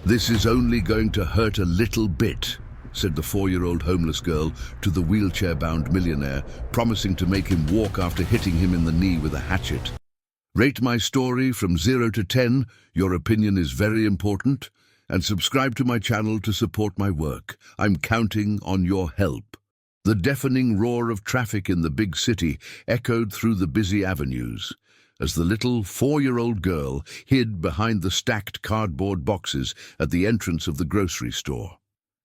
"This is only going to hurt a little bit," said the 4-year-old homeless girl to the wheelchair-bound millionaire, promising to make him walk after hitting him in the knee with a hatchet. Rate my story from 0 to 10, your opinion is very important, and subscribe to my channel to support my work. I'm counting on your help. The deafening roar of traffic in the big city echoed through the busy avenues as the little 4-year-old girl hid behind the stacked cardboard boxes at the entrance of the grocery store.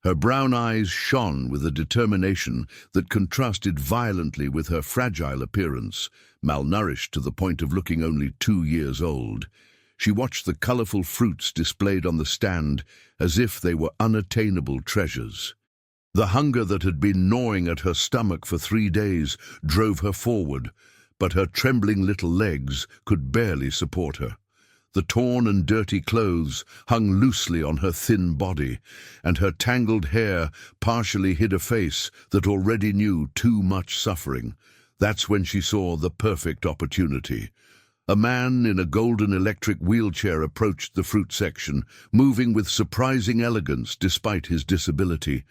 Her brown eyes shone with a determination that contrasted violently with her fragile appearance, malnourished to the point of looking only 2 years old. She watched the colorful fruits displayed on the stand as if they were unattainable treasures. The hunger that had been gnawing at her stomach for 3 days drove her forward, but her trembling little legs could barely support her. The torn and dirty clothes hung loosely on her thin body, and her tangled hair partially hid a face that already knew too much suffering. That's when she saw the perfect opportunity. A man in a golden electric wheelchair approached the fruit section, moving with surprising elegance despite his disability.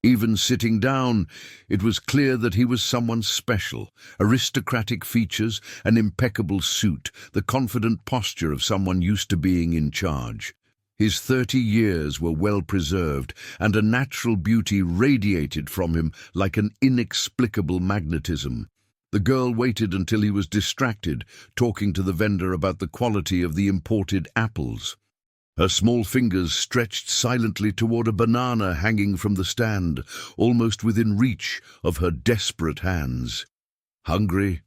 Even sitting down, it was clear that he was someone special. Aristocratic features, an impeccable suit, the confident posture of someone used to being in charge. His 30 years were well preserved, and a natural beauty radiated from him like an inexplicable magnetism. The girl waited until he was distracted, talking to the vendor about the quality of the imported apples. Her small fingers stretched silently toward a banana hanging from the stand, almost within reach of her desperate hands. "Hungry?"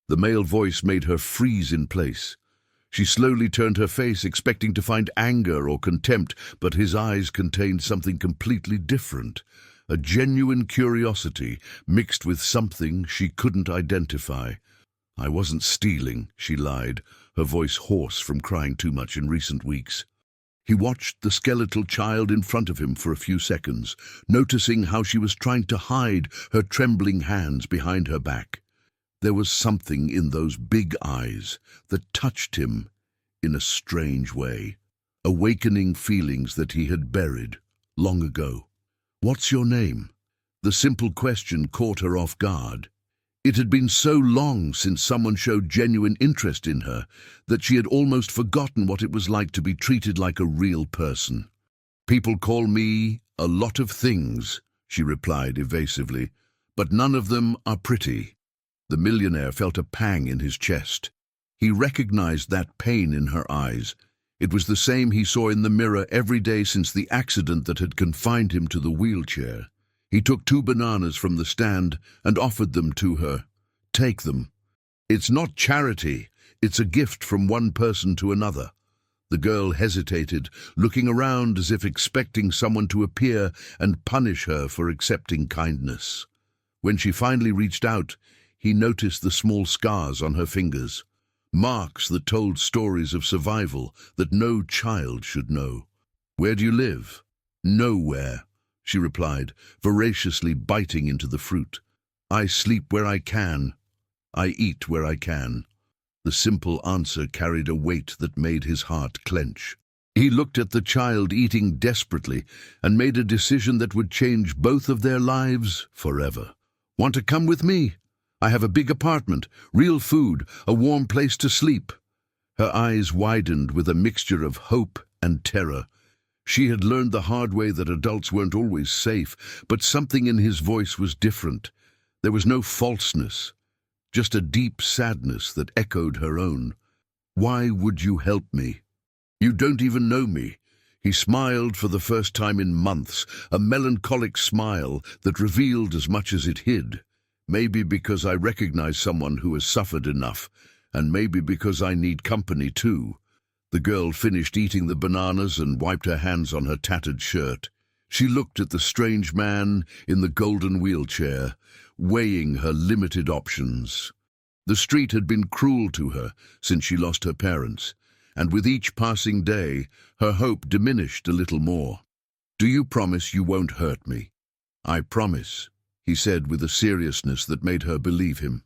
The male voice made her freeze in place. She slowly turned her face, expecting to find anger or contempt, but his eyes contained something completely different. A genuine curiosity mixed with something she couldn't identify. "I wasn't stealing," she lied, her voice hoarse from crying too much in recent weeks. He watched the skeletal child in front of him for a few seconds, noticing how she was trying to hide her trembling hands behind her back. There was something in those big eyes that touched him in a strange way, awakening feelings that he had buried long ago. "What's your name?" The simple question caught her off guard. It had been so long since someone showed genuine interest in her that she had almost forgotten what it was like to be treated like a real person. "People call me a lot of things," she replied evasively, "but none of them are pretty." The millionaire felt a pang in his chest. He recognized that pain in her eyes. It was the same he saw in the mirror every day since the accident that had confined him to the wheelchair. He took 2 bananas from the stand and offered them to her. "Take them. It's not charity, it's a gift from one person to another." The girl hesitated, looking around as if expecting someone to appear and punish her for accepting kindness. When she finally reached out, he noticed the small scars on her fingers, marks that told stories of survival that no child should know. "Where do you live?" "Nowhere," she replied, voraciously biting into the fruit. "I sleep where I can. I eat where I can." The simple answer carried a weight that made his heart clench. He looked at the child eating desperately and made a decision that would change both of their lives forever. "Want to come with me? I have a big apartment, real food, a warm place to sleep." Her eyes widened with a mixture of hope and terror. She had learned the hard way that adults weren't always safe, but something in his voice was different. There was no falseness, just a deep sadness that echoed her own. "Why would you help me? You don't even know me." He smiled for the first time in months, a melancholic smile that revealed as much as it hid. "Maybe because I recognize someone who has suffered enough, and maybe because I need company too." The girl finished eating the bananas and wiped her hands on her tattered shirt. She looked at the strange man in the golden wheelchair, weighing her limited options. The street had been cruel to her since she lost her parents, and with each passing day, her hope diminished a little more. "Do you promise you won't hurt me?" "I promise," he said with a seriousness that made her believe him.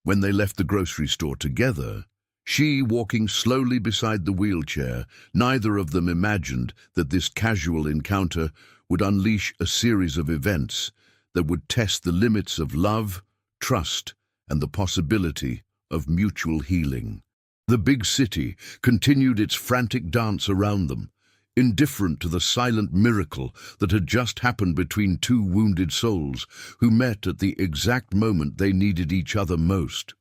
When they left the grocery store together, She walking slowly beside the wheelchair. Neither of them imagined that this casual encounter would unleash a series of events that would test the limits of love, trust, and the possibility of mutual healing. The big city continued its frantic dance around them, indifferent to the silent miracle that had just happened between two wounded souls who met at the exact moment they needed each other most.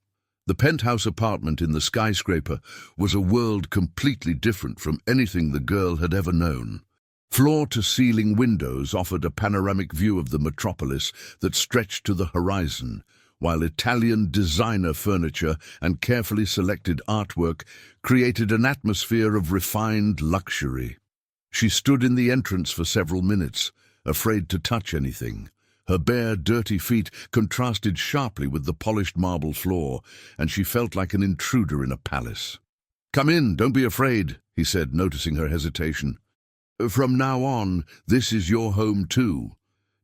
The penthouse apartment in the skyscraper was a world completely different from anything the girl had ever known. Floor-to-ceiling windows offered a panoramic view of the metropolis that stretched to the horizon, while Italian designer furniture and carefully selected artwork created an atmosphere of refined luxury. She stood in the entrance for several minutes, afraid to touch anything. Her bare, dirty feet contrasted sharply with the polished marble floor, and she felt like an intruder in a palace. "Come in, don't be afraid," he said, noticing her hesitation. "From now on, this is your home too."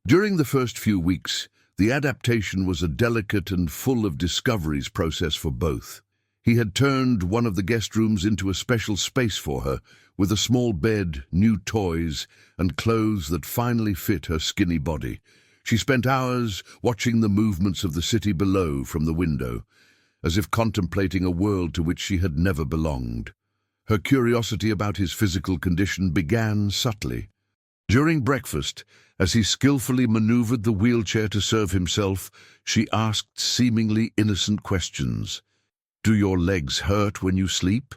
During the first few weeks, the adaptation was a delicate and full of discoveries process for both. He had turned one of the guest rooms into a special space for her, with a small bed, new toys, and clothes that finally fit her skinny body. She spent hours watching the movements of the city below from the window, as if contemplating a world to which she had never belonged. Her curiosity about his physical condition began subtly. During breakfast, as he skillfully maneuvered the wheelchair to serve himself, she asked seemingly innocent questions. "Do your legs hurt when you sleep?"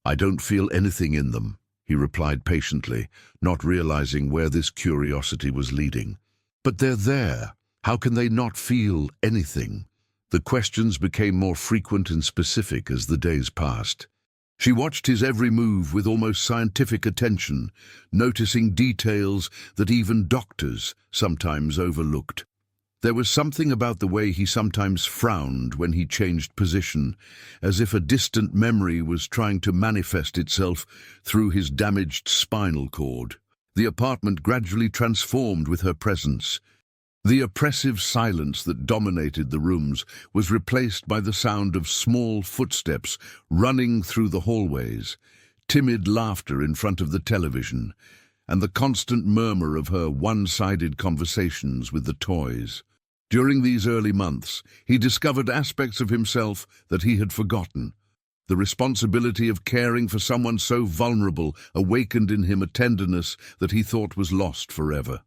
"I don't feel anything in them," he replied patiently, not realizing where this curiosity was leading. "But they're there. How can they not feel anything?" The questions became more frequent and specific as the days passed. She watched his every move with almost scientific attention, noticing details that even doctors sometimes overlooked. There was something about the way he sometimes frowned when he changed position, as if a distant memory was trying to manifest itself through his damaged spinal cord. The apartment gradually transformed with her presence. The oppressive silence that dominated the rooms was replaced by the sound of small footsteps running through the hallways, timid laughter in front of the television, and the constant murmur of her one-sided conversations with the toys. During these early months, he discovered aspects of himself that he had forgotten. The responsibility of caring for someone so vulnerable awakened in him a tenderness that he thought was lost forever.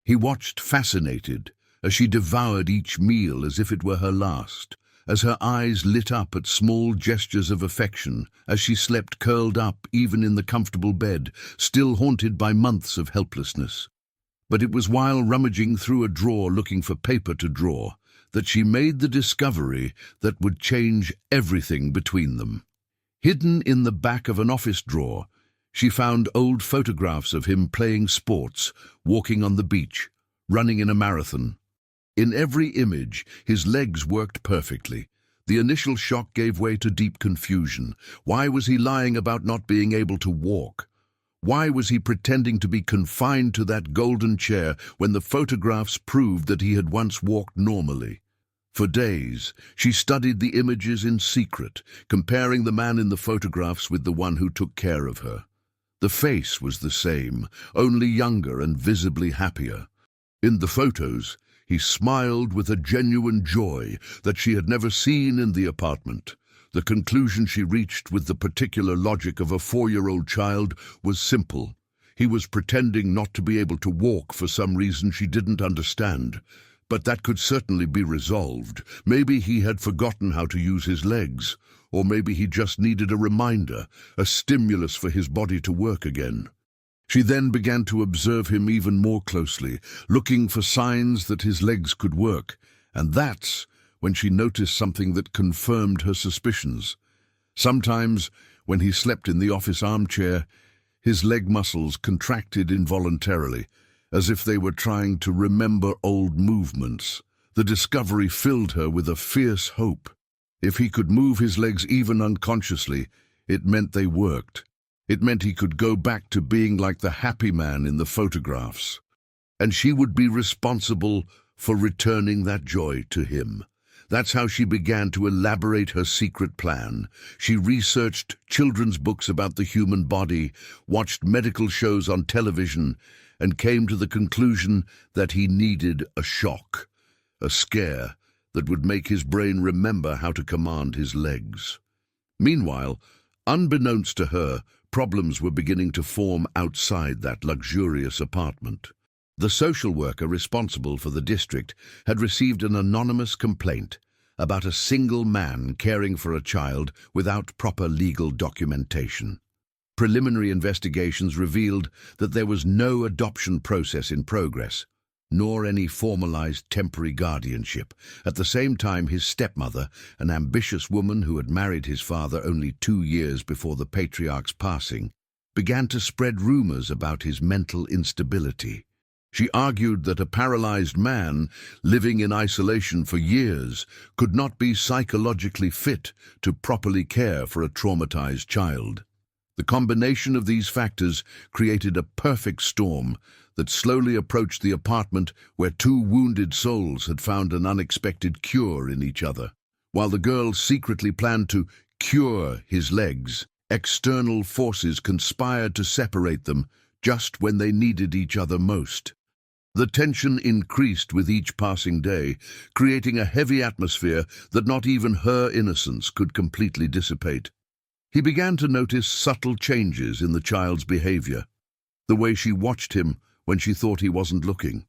He watched fascinated as she devoured each meal as if it were her last, as her eyes lit up at small gestures of affection, as she slept curled up even in the comfortable bed, still haunted by months of helplessness. But it was while rummaging through a drawer looking for paper to draw that she made the discovery that would change everything between them. Hidden in the back of an office drawer, she found old photographs of him playing sports, walking on the beach, running in a marathon. In every image, his legs worked perfectly. The initial shock gave way to deep confusion. Why was he lying about not being able to walk? Why was he pretending to be confined to that golden chair when the photographs proved that he had once walked normally? For days, she studied the images in secret, comparing the man in the photographs with the one who took care of her. The face was the same, only younger and visibly happier. In the photos, he smiled with a genuine joy that she had never seen in the apartment. The conclusion she reached with the particular logic of a 4-year-old child was simple. He was pretending not to be able to walk for some reason she didn't understand. But that could certainly be resolved. Maybe he had forgotten how to use his legs, or maybe he just needed a reminder, a stimulus for his body to work again. She then began to observe him even more closely, looking for signs that his legs could work, and that's when she noticed something that confirmed her suspicions. Sometimes, when he slept in the office armchair, his leg muscles contracted involuntarily, as if they were trying to remember old movements. The discovery filled her with a fierce hope. If he could move his legs even unconsciously, it meant they worked. It meant he could go back to being like the happy man in the photographs. And she would be responsible for returning that joy to him. That's how she began to elaborate her secret plan. She researched children's books about the human body, watched medical shows on television, and came to the conclusion that he needed a shock, a scare that would make his brain remember how to command his legs. Meanwhile, unbeknownst to her, problems were beginning to form outside that luxurious apartment. The social worker responsible for the district had received an anonymous complaint about a single man caring for a child without proper legal documentation. Preliminary investigations revealed that there was no adoption process in progress, nor any formalized temporary guardianship. At the same time, his stepmother, an ambitious woman who had married his father only 2 years before the patriarch's passing, began to spread rumors about his mental instability. She argued that a paralyzed man living in isolation for years could not be psychologically fit to properly care for a traumatized child. The combination of these factors created a perfect storm that slowly approached the apartment where 2 wounded souls had found an unexpected cure in each other. While the girl secretly planned to cure his legs, external forces conspired to separate them just when they needed each other most. The tension increased with each passing day, creating a heavy atmosphere that not even her innocence could completely dissipate. He began to notice subtle changes in the child's behavior, the way she watched him when she thought he wasn't looking,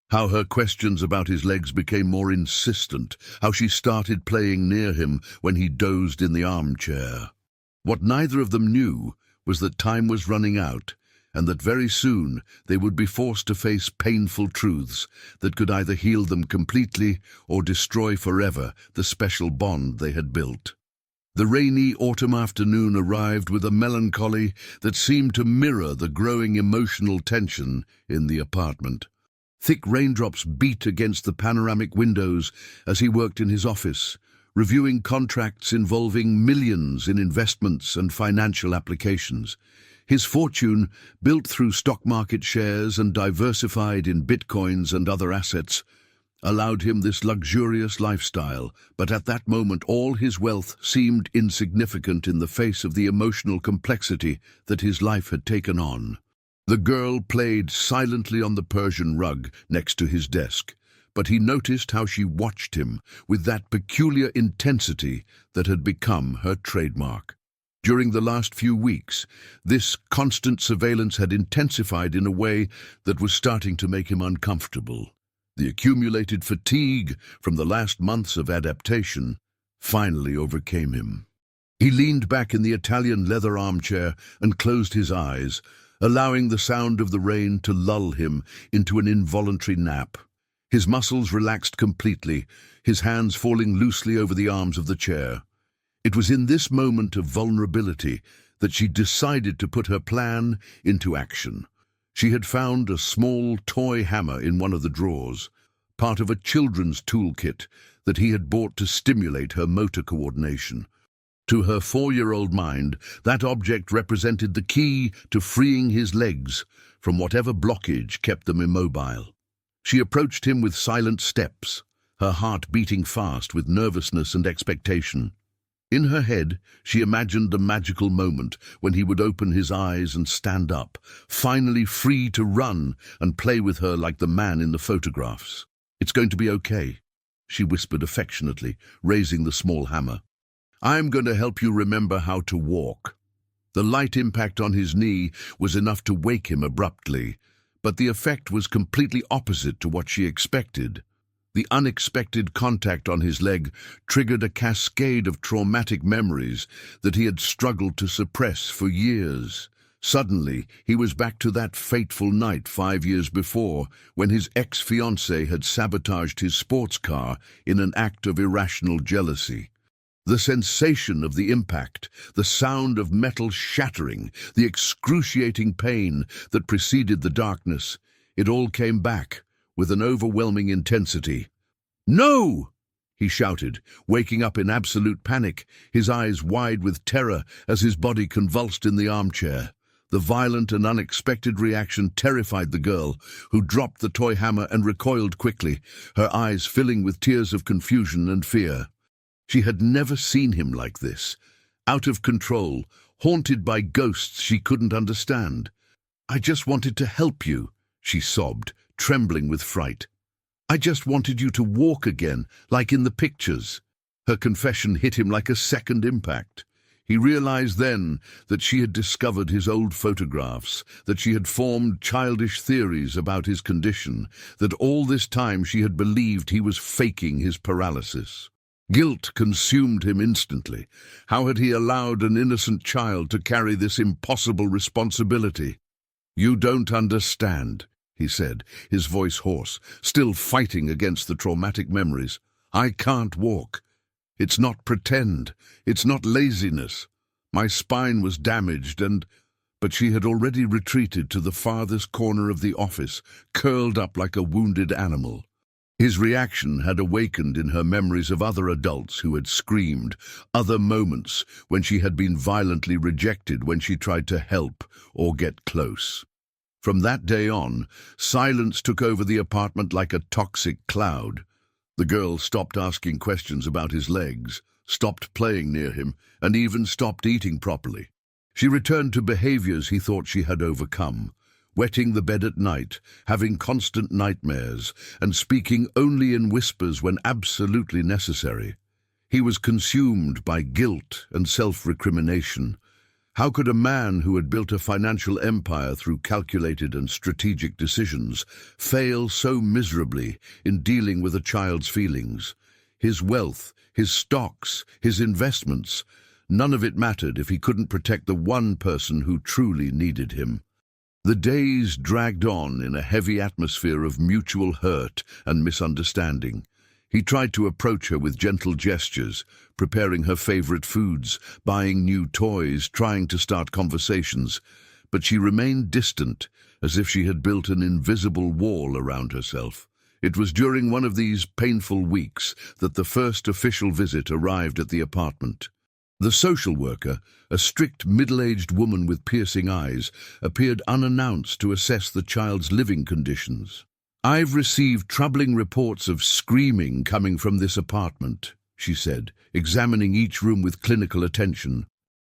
how her questions about his legs became more insistent, how she started playing near him when he dozed in the armchair. What neither of them knew was that time was running out, and that very soon they would be forced to face painful truths that could either heal them completely or destroy forever the special bond they had built. The rainy autumn afternoon arrived with a melancholy that seemed to mirror the growing emotional tension in the apartment. Thick raindrops beat against the panoramic windows as he worked in his office, reviewing contracts involving millions in investments and financial applications. His fortune, built through stock market shares and diversified in bitcoins and other assets, allowed him this luxurious lifestyle, but at that moment all his wealth seemed insignificant in the face of the emotional complexity that his life had taken on. The girl played silently on the Persian rug next to his desk, but he noticed how she watched him with that peculiar intensity that had become her trademark. During the last few weeks, this constant surveillance had intensified in a way that was starting to make him uncomfortable. The accumulated fatigue from the last months of adaptation finally overcame him. He leaned back in the Italian leather armchair and closed his eyes, allowing the sound of the rain to lull him into an involuntary nap. His muscles relaxed completely, his hands falling loosely over the arms of the chair. It was in this moment of vulnerability that she decided to put her plan into action. She had found a small toy hammer in one of the drawers, part of a children's toolkit that he had bought to stimulate her motor coordination. To her 4-year-old mind, that object represented the key to freeing his legs from whatever blockage kept them immobile. She approached him with silent steps, her heart beating fast with nervousness and expectation. In her head, she imagined a magical moment when he would open his eyes and stand up, finally free to run and play with her like the man in the photographs. "It's going to be okay," she whispered affectionately, raising the small hammer. "I'm going to help you remember how to walk." The light impact on his knee was enough to wake him abruptly, but the effect was completely opposite to what she expected. The unexpected contact on his leg triggered a cascade of traumatic memories that he had struggled to suppress for years. Suddenly, he was back to that fateful night 5 years before, when his ex-fiancée had sabotaged his sports car in an act of irrational jealousy. The sensation of the impact, the sound of metal shattering, the excruciating pain that preceded the darkness, it all came back with an overwhelming intensity. "No!" he shouted, waking up in absolute panic, his eyes wide with terror as his body convulsed in the armchair. The violent and unexpected reaction terrified the girl, who dropped the toy hammer and recoiled quickly, her eyes filling with tears of confusion and fear. She had never seen him like this, out of control, haunted by ghosts she couldn't understand. "I just wanted to help you," she sobbed, trembling with fright. "I just wanted you to walk again, like in the pictures." Her confession hit him like a second impact. He realized then that she had discovered his old photographs, that she had formed childish theories about his condition, that all this time she had believed he was faking his paralysis. Guilt consumed him instantly. How had he allowed an innocent child to carry this impossible responsibility? "You don't understand," he said, his voice hoarse, still fighting against the traumatic memories. "I can't walk. It's not pretend. It's not laziness. My spine was damaged and—" But she had already retreated to the farthest corner of the office, curled up like a wounded animal. His reaction had awakened in her memories of other adults who had screamed, other moments when she had been violently rejected when she tried to help or get close. From that day on, silence took over the apartment like a toxic cloud. The girl stopped asking questions about his legs, stopped playing near him, and even stopped eating properly. She returned to behaviors he thought she had overcome, wetting the bed at night, having constant nightmares, and speaking only in whispers when absolutely necessary. He was consumed by guilt and self-recrimination. How could a man who had built a financial empire through calculated and strategic decisions fail so miserably in dealing with a child's feelings? His wealth, his stocks, his investments, none of it mattered if he couldn't protect the one person who truly needed him. The days dragged on in a heavy atmosphere of mutual hurt and misunderstanding. He tried to approach her with gentle gestures, preparing her favorite foods, buying new toys, trying to start conversations, but she remained distant, as if she had built an invisible wall around herself. It was during one of these painful weeks that the first official visit arrived at the apartment. The social worker, a strict middle-aged woman with piercing eyes, appeared unannounced to assess the child's living conditions. "I've received troubling reports of screaming coming from this apartment," she said, examining each room with clinical attention.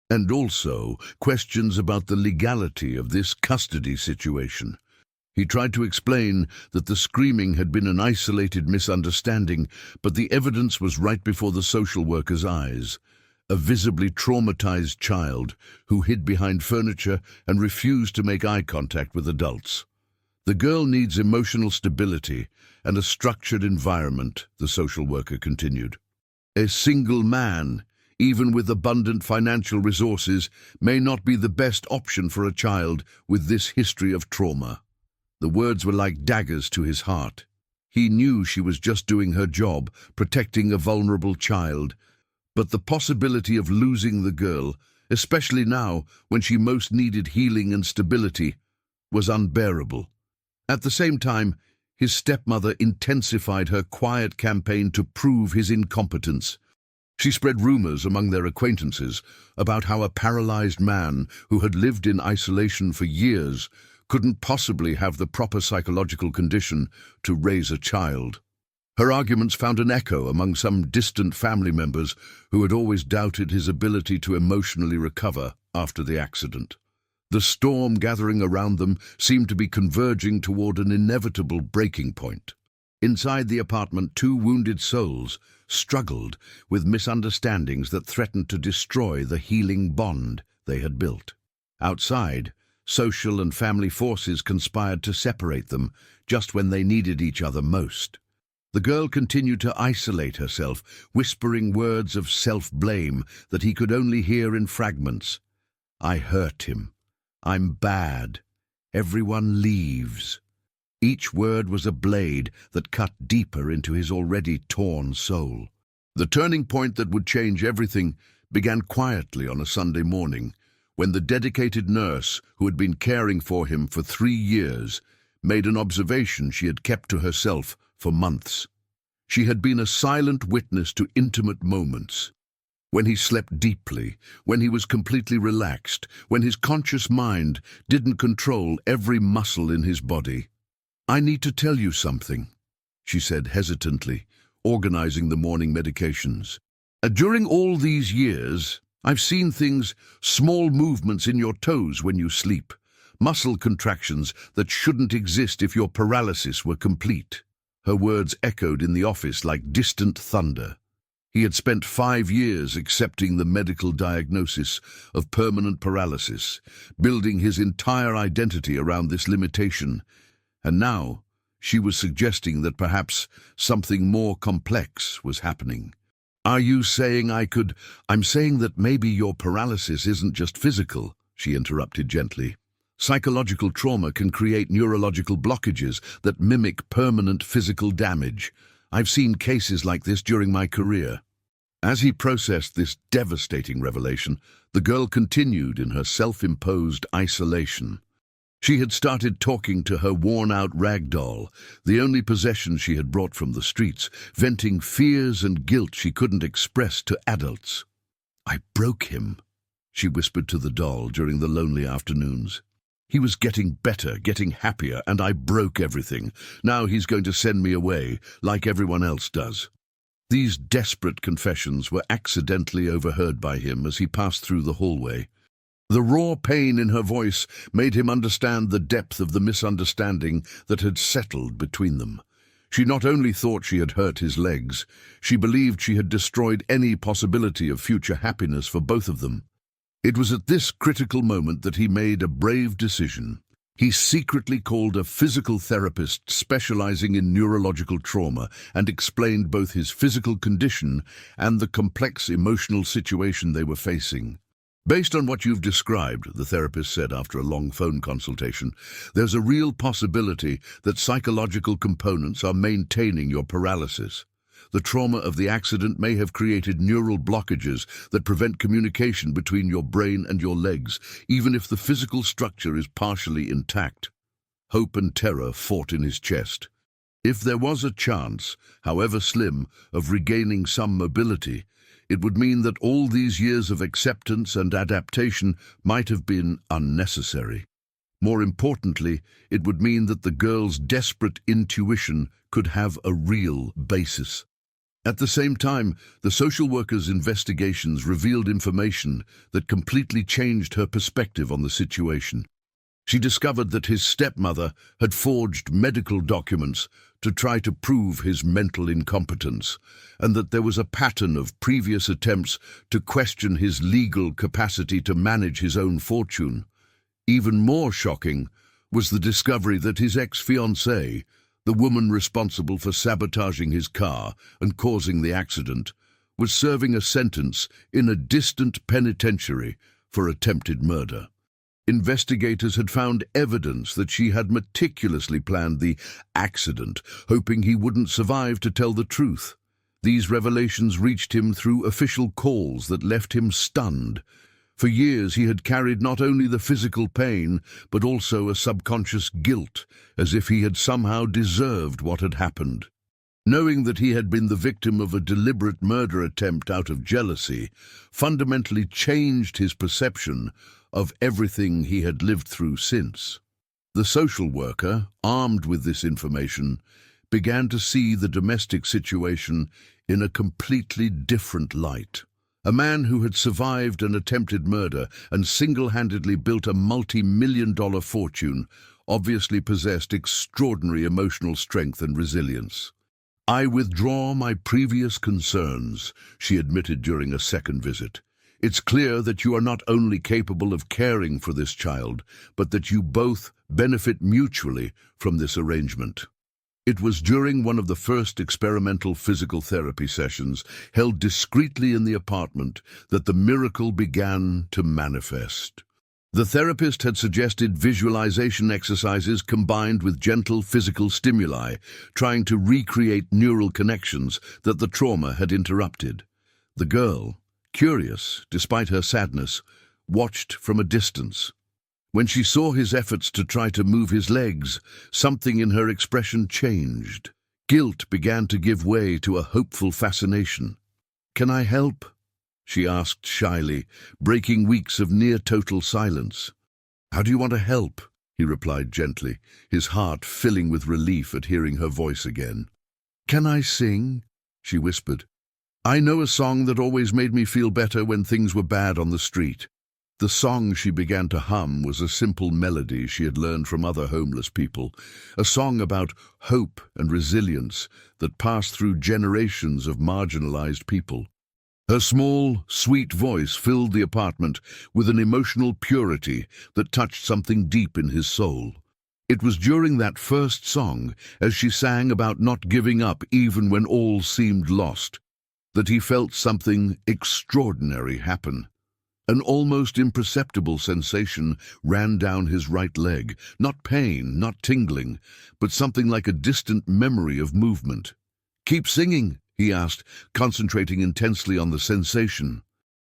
"And also questions about the legality of this custody situation." He tried to explain that the screaming had been an isolated misunderstanding, but the evidence was right before the social worker's eyes. A visibly traumatized child who hid behind furniture and refused to make eye contact with adults. "The girl needs emotional stability and a structured environment," the social worker continued. "A single man, even with abundant financial resources, may not be the best option for a child with this history of trauma." The words were like daggers to his heart. He knew she was just doing her job, protecting a vulnerable child, but the possibility of losing the girl, especially now when she most needed healing and stability, was unbearable. At the same time, his stepmother intensified her quiet campaign to prove his incompetence. She spread rumors among their acquaintances about how a paralyzed man who had lived in isolation for years couldn't possibly have the proper psychological condition to raise a child. Her arguments found an echo among some distant family members who had always doubted his ability to emotionally recover after the accident. The storm gathering around them seemed to be converging toward an inevitable breaking point. Inside the apartment, two wounded souls struggled with misunderstandings that threatened to destroy the healing bond they had built. Outside, social and family forces conspired to separate them just when they needed each other most. The girl continued to isolate herself, whispering words of self-blame that he could only hear in fragments. "I hurt him. I'm bad. Everyone leaves." Each word was a blade that cut deeper into his already torn soul. The turning point that would change everything began quietly on a Sunday morning, when the dedicated nurse who had been caring for him for 3 years made an observation she had kept to herself for months. She had been a silent witness to intimate moments. when he slept deeply, when he was completely relaxed, when his conscious mind didn't control every muscle in his body. "I need to tell you something," she said hesitantly, organizing the morning medications. During all these years, I've seen things, small movements in your toes when you sleep, muscle contractions that shouldn't exist if your paralysis were complete." Her words echoed in the office like distant thunder. He had spent 5 years accepting the medical diagnosis of permanent paralysis, building his entire identity around this limitation, and now she was suggesting that perhaps something more complex was happening. "Are you saying I'm saying that maybe your paralysis isn't just physical," she interrupted gently. "Psychological trauma can create neurological blockages that mimic permanent physical damage. I've seen cases like this during my career." As he processed this devastating revelation, the girl continued in her self-imposed isolation. She had started talking to her worn-out rag doll, the only possession she had brought from the streets, venting fears and guilt she couldn't express to adults. "I broke him," she whispered to the doll during the lonely afternoons. "He was getting better, getting happier, and I broke everything. Now he's going to send me away, like everyone else does." These desperate confessions were accidentally overheard by him as he passed through the hallway. The raw pain in her voice made him understand the depth of the misunderstanding that had settled between them. She not only thought she had hurt his legs, she believed she had destroyed any possibility of future happiness for both of them. It was at this critical moment that he made a brave decision. He secretly called a physical therapist specializing in neurological trauma and explained both his physical condition and the complex emotional situation they were facing. "Based on what you've described," the therapist said after a long phone consultation, "there's a real possibility that psychological components are maintaining your paralysis. The trauma of the accident may have created neural blockages that prevent communication between your brain and your legs, even if the physical structure is partially intact." Hope and terror fought in his chest. If there was a chance, however slim, of regaining some mobility, it would mean that all these years of acceptance and adaptation might have been unnecessary. More importantly, it would mean that the girl's desperate intuition could have a real basis. At the same time, the social worker's investigations revealed information that completely changed her perspective on the situation. She discovered that his stepmother had forged medical documents to try to prove his mental incompetence, and that there was a pattern of previous attempts to question his legal capacity to manage his own fortune. Even more shocking was the discovery that his ex-fiancée, the woman responsible for sabotaging his car and causing the accident, was serving a sentence in a distant penitentiary for attempted murder. Investigators had found evidence that she had meticulously planned the accident, hoping he wouldn't survive to tell the truth. These revelations reached him through official calls that left him stunned. For years he had carried not only the physical pain, but also a subconscious guilt, as if he had somehow deserved what had happened. Knowing that he had been the victim of a deliberate murder attempt out of jealousy, fundamentally changed his perception of everything he had lived through since. The social worker, armed with this information, began to see the domestic situation in a completely different light. A man who had survived an attempted murder and single-handedly built a multi-million-dollar fortune obviously possessed extraordinary emotional strength and resilience. "I withdraw my previous concerns," she admitted during a second visit. "It's clear that you are not only capable of caring for this child, but that you both benefit mutually from this arrangement." It was during one of the first experimental physical therapy sessions, held discreetly in the apartment, that the miracle began to manifest. The therapist had suggested visualization exercises combined with gentle physical stimuli, trying to recreate neural connections that the trauma had interrupted. The girl, curious despite her sadness, watched from a distance. When she saw his efforts to try to move his legs, something in her expression changed. Guilt began to give way to a hopeful fascination. "Can I help?" she asked shyly, breaking weeks of near-total silence. "How do you want to help?" he replied gently, his heart filling with relief at hearing her voice again. "Can I sing?" she whispered. "I know a song that always made me feel better when things were bad on the street." The song she began to hum was a simple melody she had learned from other homeless people, a song about hope and resilience that passed through generations of marginalized people. Her small, sweet voice filled the apartment with an emotional purity that touched something deep in his soul. It was during that first song, as she sang about not giving up even when all seemed lost, that he felt something extraordinary happen. An almost imperceptible sensation ran down his right leg, not pain, not tingling, but something like a distant memory of movement. "Keep singing," he asked, concentrating intensely on the sensation.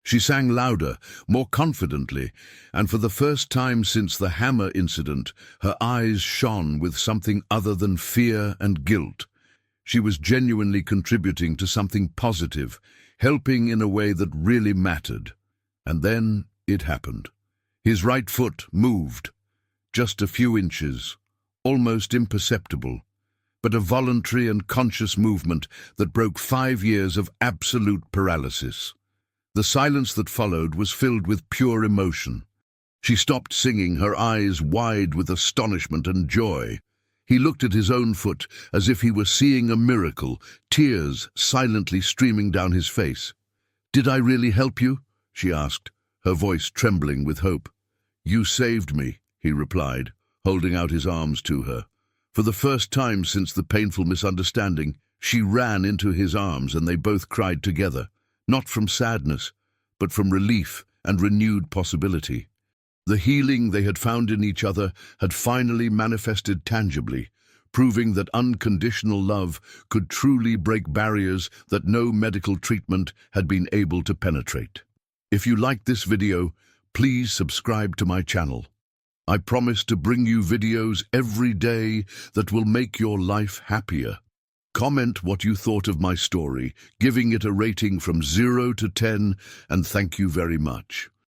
She sang louder, more confidently, and for the first time since the hammer incident, her eyes shone with something other than fear and guilt. She was genuinely contributing to something positive, helping in a way that really mattered. And then it happened. His right foot moved, just a few inches, almost imperceptible, but a voluntary and conscious movement that broke 5 years of absolute paralysis. The silence that followed was filled with pure emotion. She stopped singing, her eyes wide with astonishment and joy. He looked at his own foot as if he were seeing a miracle, tears silently streaming down his face. "Did I really help you?" she asked, her voice trembling with hope. "You saved me," he replied, holding out his arms to her. For the first time since the painful misunderstanding, she ran into his arms and they both cried together, not from sadness, but from relief and renewed possibility. The healing they had found in each other had finally manifested tangibly, proving that unconditional love could truly break barriers that no medical treatment had been able to penetrate. If you liked this video, please subscribe to my channel. I promise to bring you videos every day that will make your life happier. Comment what you thought of my story, giving it a rating from 0 to 10, and thank you very much.